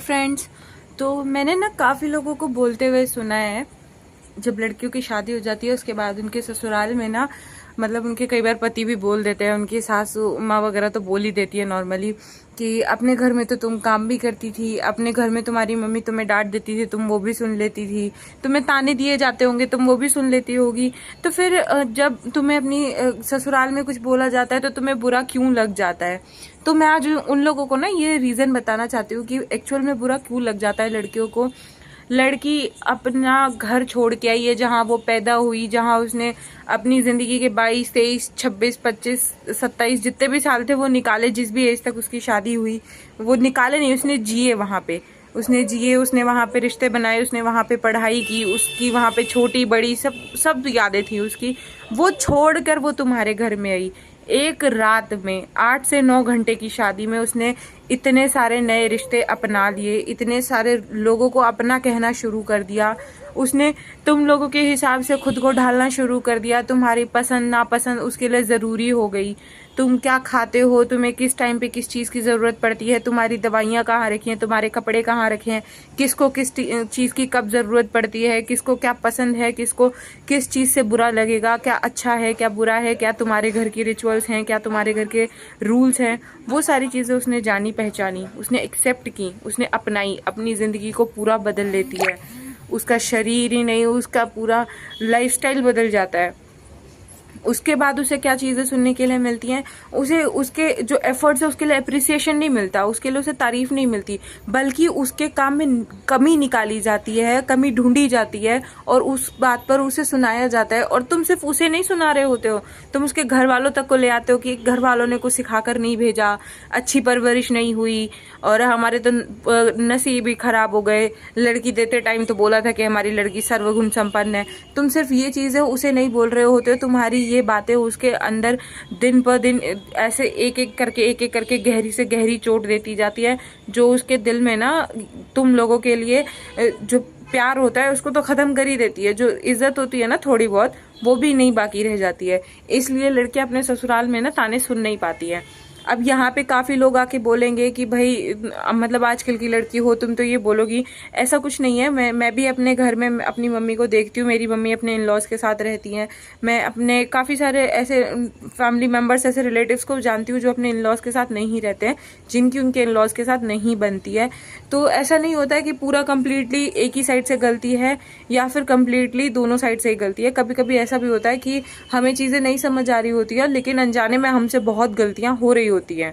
Friends. तो मैंने ना काफ़ी लोगों को बोलते हुए सुना है, जब लड़कियों की शादी हो जाती है उसके बाद उनके ससुराल में ना, मतलब उनके कई बार पति भी बोल देते हैं, उनकी सासू माँ वगैरह तो बोल ही देती है नॉर्मली कि अपने घर में तो तुम काम भी करती थी, अपने घर में तुम्हारी मम्मी तुम्हें डांट देती थी, तुम वो भी सुन लेती थी, तुम्हें ताने दिए जाते होंगे, तुम वो भी सुन लेती होगी। तो फिर जब तुम्हें अपनी ससुराल में कुछ बोला जाता है तो तुम्हें बुरा क्यों लग जाता है। तो मैं आज उन लोगों को ना ये रीज़न बताना चाहती हूँ कि एक्चुअल में बुरा क्यों लग जाता है लड़कियों को। लड़की अपना घर छोड़ के आई है, जहाँ वो पैदा हुई, जहाँ उसने अपनी ज़िंदगी के 22, 23, 26, 25, 27 जितने भी साल थे वो निकाले, जिस भी एज तक उसकी शादी हुई वो निकाले नहीं, उसने जिए वहाँ पे। उसने जिए, उसने वहाँ पे रिश्ते बनाए, उसने वहाँ पे पढ़ाई की, उसकी वहाँ पे छोटी बड़ी सब सब यादें थी उसकी। वो छोड़कर वो तुम्हारे घर में आई। एक रात में 8 से 9 घंटे की शादी में उसने इतने सारे नए रिश्ते अपना लिए, इतने सारे लोगों को अपना कहना शुरू कर दिया। उसने तुम लोगों के हिसाब से खुद को ढालना शुरू कर दिया। तुम्हारी पसंद नापसंद उसके लिए ज़रूरी हो गई। तुम क्या खाते हो, तुम्हें किस टाइम पे किस चीज़ की ज़रूरत पड़ती है, तुम्हारी दवाइयाँ कहाँ रखी हैं, तुम्हारे कपड़े कहाँ रखे हैं, किसको किस चीज़ की कब ज़रूरत पड़ती है, किसको क्या पसंद है, किसको किस चीज़ से बुरा लगेगा, क्या अच्छा है क्या बुरा है, क्या तुम्हारे घर की रिचुअल्स हैं, क्या तुम्हारे घर के रूल्स हैं, वो सारी चीज़ें उसने जानी पहचानी, उसने एक्सेप्ट की, उसने अपनाई, अपनी ज़िंदगी को पूरा बदल लेती है। उसका शरीर ही नहीं, उसका पूरा लाइफस्टाइल बदल जाता है। उसके बाद उसे क्या चीज़ें सुनने के लिए मिलती हैं, उसे उसके जो एफर्ट्स है उसके लिए अप्रिसिएशन नहीं मिलता, उसके लिए उसे तारीफ नहीं मिलती, बल्कि उसके काम में कमी निकाली जाती है, कमी ढूंढी जाती है और उस बात पर उसे सुनाया जाता है। और तुम सिर्फ उसे नहीं सुना रहे होते हो, तुम उसके घर वालों तक को ले आते हो कि घर वालों ने कुछ सिखाकर नहीं भेजा, अच्छी परवरिश नहीं हुई और हमारे तो नसीब ही खराब हो गए, लड़की देते टाइम तो बोला था कि हमारी लड़की सर्वगुण संपन्न है। तुम सिर्फ ये चीज़ें उसे नहीं बोल रहे होते हो, तुम्हारी ये बातें उसके अंदर दिन पर दिन ऐसे एक एक करके गहरी से गहरी चोट देती जाती है, जो उसके दिल में ना तुम लोगों के लिए जो प्यार होता है उसको तो ख़त्म कर ही देती है। जो इज्जत होती है ना थोड़ी बहुत, वो भी नहीं बाकी रह जाती है। इसलिए लड़कियां अपने ससुराल में ना ताने सुन नहीं पाती हैं। अब यहाँ पे काफ़ी लोग आके बोलेंगे कि भाई मतलब आजकल की लड़की हो तुम तो ये बोलोगी, ऐसा कुछ नहीं है। मैं भी अपने घर में अपनी मम्मी को देखती हूँ, मेरी मम्मी अपने इन लॉज के साथ रहती हैं। मैं अपने काफ़ी सारे ऐसे फैमिली मेम्बर्स, ऐसे रिलेटिव्स को जानती हूँ जो अपने इन लॉज के साथ नहीं रहते हैं, जिनकी उनके इन लॉज के साथ नहीं बनती है। तो ऐसा नहीं होता है कि पूरा कम्प्लीटली एक ही साइड से गलती है या फिर कम्प्लीटली दोनों साइड से ही गलती है। कभी कभी ऐसा भी होता है कि हमें चीज़ें नहीं समझ आ रही होती है, लेकिन अनजाने में हमसे बहुत गलतियाँ हो रही होती हैं।